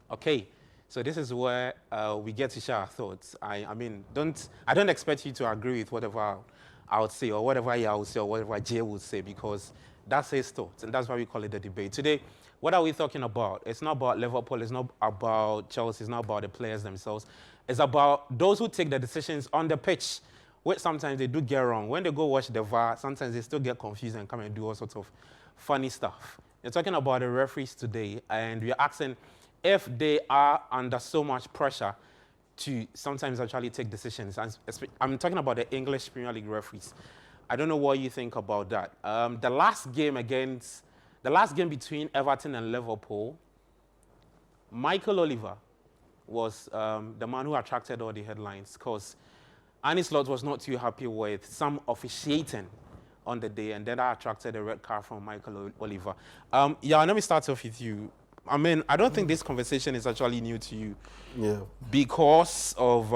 Okay, so this is where we get to share our thoughts. I don't expect you to agree with whatever I would say or whatever I would say or whatever Jay would say because that's his thoughts and that's why we call it the debate. Today, what are we talking about? It's not about Liverpool, it's not about Chelsea, it's not about the players themselves. It's about those who take the decisions on the pitch, which sometimes they do get wrong. When they go watch the VAR, sometimes they still get confused and come and do all sorts of funny stuff. We're talking about the referees today and we're asking if they are under so much pressure to sometimes actually take decisions. And I'm talking about the English Premier League referees. I don't know what you think about that. The last game between Everton and Liverpool, Michael Oliver was the man who attracted all the headlines because Arne Slot was not too happy with some officiating on the day, and then that attracted a red card from Michael Oliver. Yeah, let me start off with you. I mean, I don't think this conversation is actually new to you. Yeah. Because of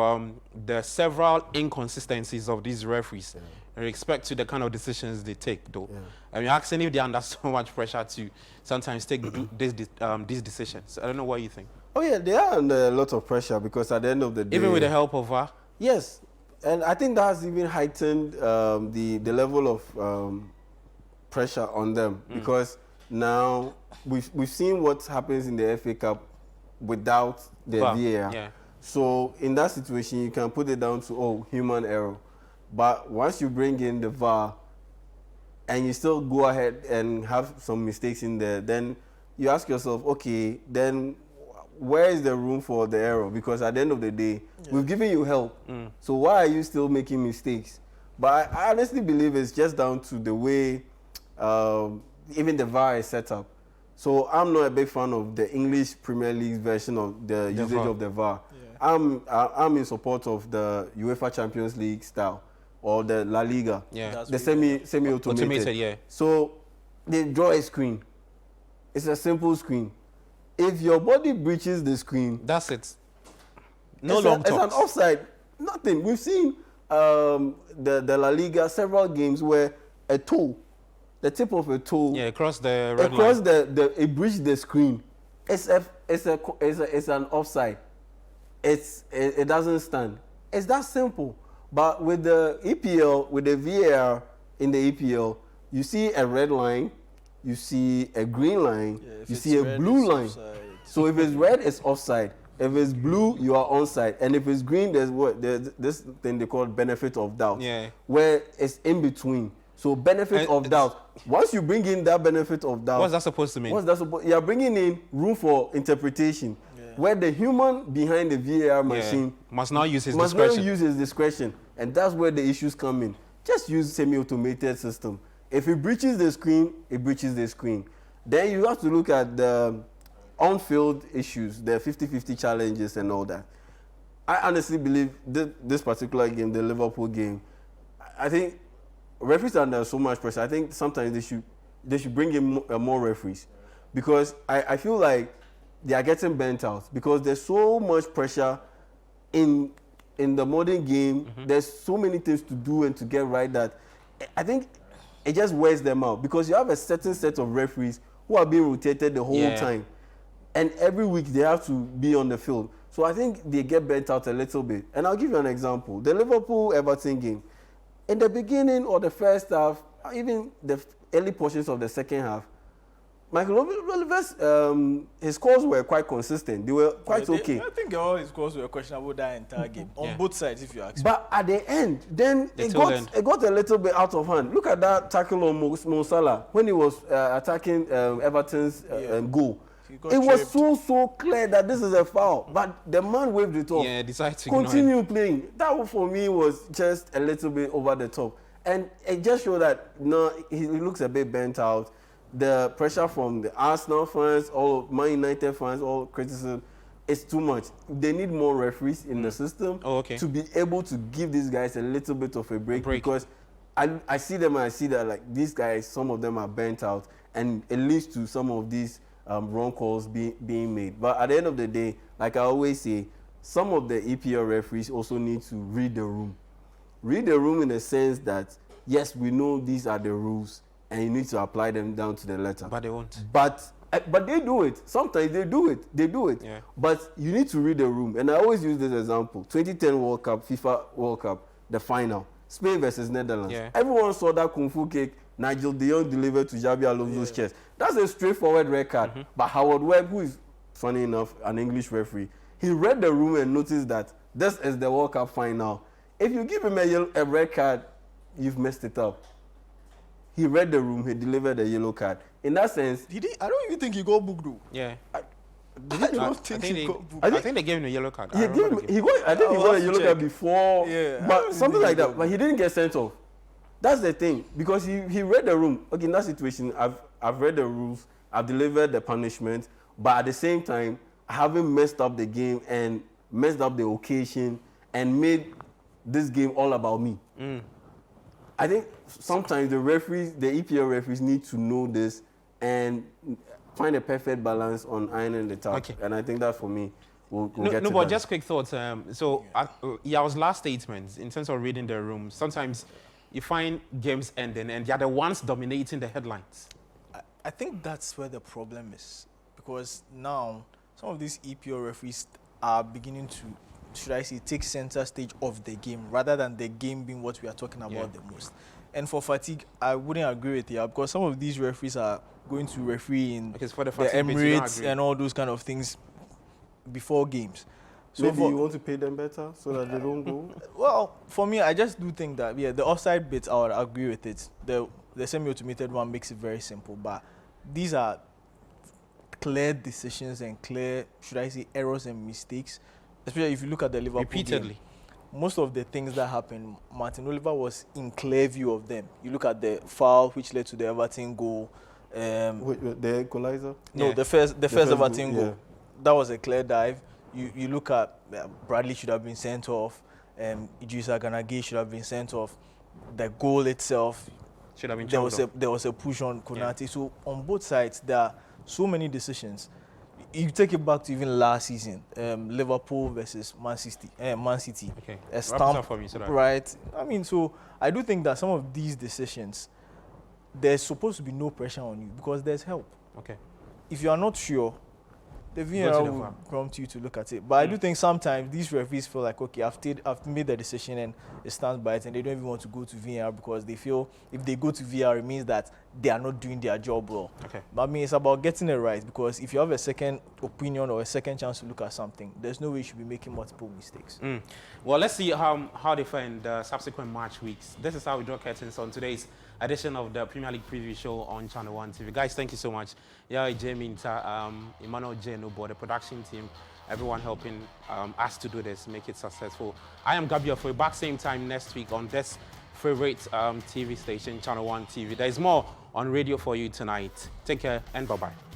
the several inconsistencies of these referees in respect to the kind of decisions they take, though. Yeah. And you're asking if they're under so much pressure to sometimes take these decisions. I don't know what you think. Oh, yeah, they are under a lot of pressure because at the end of the day... Even with the help of VAR? Yes. And I think that has even heightened the level of pressure on them because now we've seen what happens in the FA Cup without the VAR. Yeah. So in that situation, you can put it down to human error. But once you bring in the VAR and you still go ahead and have some mistakes in there, then you ask yourself, okay, then where is the room for the error? Because at the end of the day, we've given you help. So why are you still making mistakes? But I honestly believe it's just down to the way even the VAR is set up. So I'm not a big fan of the English Premier League version of the usage of the VAR. Yeah. I'm in support of the UEFA Champions League style or the La Liga. Yeah. The semi-automated. Yeah. So they draw a screen. It's a simple screen. If your body breaches the screen, that's it. No long talks. It's an offside. Nothing. We've seen the La Liga several games where a toe, the tip of a toe, across the red line. It breached the screen. It's an offside. It doesn't stand. It's that simple. But with the EPL, with the VAR in the EPL, you see a red line, you see a green line, you see a blue line. Offside. So if it's red, it's offside. If it's blue, you are onside. And if it's green, there's this thing they call benefit of doubt, where it's in between. So benefit of doubt. Once you bring in that benefit of doubt, what's that supposed to mean? You're bringing in room for interpretation, where the human behind the VAR machine must now use his discretion. And that's where the issues come in. Just use semi-automated system. If it breaches the screen, it breaches the screen. Then you have to look at the on-field issues, the 50-50 challenges and all that. I honestly believe this particular game, the Liverpool game, I think referees are under so much pressure. I think sometimes they should bring in more referees because I feel like they are getting burnt out because there's so much pressure in the modern game. There's so many things to do and to get right that I think it just wears them out because you have a certain set of referees who are being rotated the whole time. And every week they have to be on the field. So I think they get burnt out a little bit. And I'll give you an example. The Liverpool-Everton game. In the beginning or the first half, even the early portions of the second half, Michael Oliver's his scores were quite consistent. They were quite okay. I think all his scores were questionable that entire game on both sides, if you ask me. But at the end, then it got a little bit out of hand. Look at that tackle on Mo Salah when he was attacking Everton's goal. It was so clear that this is a foul, but the man waved it off. Yeah, decided to continue playing. That for me was just a little bit over the top, and it just showed that he looks a bit bent out. The pressure from the Arsenal fans, all Man United fans, all criticism, is too much. They need more referees in the system to be able to give these guys a little bit of a break. Because I see them and I see that like these guys, some of them are bent out, and it leads to some of these wrong calls being made. But at the end of the day, like I always say, some of the EPL referees also need to read the room. Read the room in the sense that, yes, we know these are the rules, and you need to apply them down to the letter. But they won't. But But they do it. Sometimes they do it. They do it. Yeah. But you need to read the room. And I always use this example. 2010 World Cup, FIFA World Cup, the final. Spain versus Netherlands. Yeah. Everyone saw that Kung Fu kick Nigel de Jong delivered to Xabi Alonso's chest. That's a straightforward red card. But Howard Webb, who is, funny enough, an English referee, he read the room and noticed that this is the World Cup final. If you give him a red card, you've messed it up. He read the room, he delivered a yellow card. In that sense, I don't even think he got booked though. Yeah. I don't think he got booked. I think they gave him a yellow card. I think he got a yellow card before, Yeah, but something like that. But he didn't get sent off. That's the thing, because he read the room. Okay, in that situation, I've read the rules, I've delivered the punishment, but at the same time, I haven't messed up the game and messed up the occasion and made this game all about me. I think sometimes the referees, the EPL referees, need to know this and find a perfect balance on ironing the tap. Okay. And I think that for me will get No, to but that. just quick thoughts. Yao's last statement, in terms of reading the room, sometimes you find games ending and they are the ones dominating the headlines. I think that's where the problem is, because now some of these EPL referees are beginning to, should I say, take center stage of the game rather than the game being what we are talking about the most. And for fatigue, I wouldn't agree with you, because some of these referees are going to referee in Because for the the fatigue bit, you don't Emirates agree. and all those kind of things before games. So Maybe for, you want to pay them better so that they don't go? well, for me, I just do think that, yeah, the offside bit, I would agree with it. The semi-automated one makes it very simple, but these are clear decisions and clear, should I say, errors and mistakes. Especially if you look at the Liverpool Repeatedly. game. Most of the things that happened, Martin Oliver was in clear view of them. You look at the foul which led to the Everton goal. Wait, the equalizer? No, Yeah. the first first Everton goal, goal. That was a clear dive. You look at Bradley should have been sent off. Idrissa Ganagay should have been sent off. The goal itself, Should have been there chalked up. was a push on Konate. So on both sides, there are so many decisions. You take it back to even last season, Liverpool versus Man City. Okay. A Wrap it stamp, up for me so that- right? I mean, so I do think that some of these decisions, there's supposed to be no pressure on you because there's help. Okay. If you are not sure, the to VAR the will VAR. prompt you to look at it. But I do think sometimes these referees feel like, okay, I've made the decision and it stands by it, and they don't even want to go to VAR because they feel if they go to VAR, it means that they are not doing their job well. Okay. But I mean, it's about getting it right, because if you have a second opinion or a second chance to look at something, there's no way you should be making multiple mistakes. Well, let's see how they fare in the subsequent match weeks. This is how we draw curtains on today's edition of the Premier League Preview Show on Channel 1 TV. Guys, thank you so much. Yeah, Jamie, Emmanuel J. Nobo, the production team, everyone helping us to do this, make it successful. I am Gabriel for back same time next week on this favorite TV station, Channel 1 TV. There is more on radio for you tonight. Take care and bye-bye.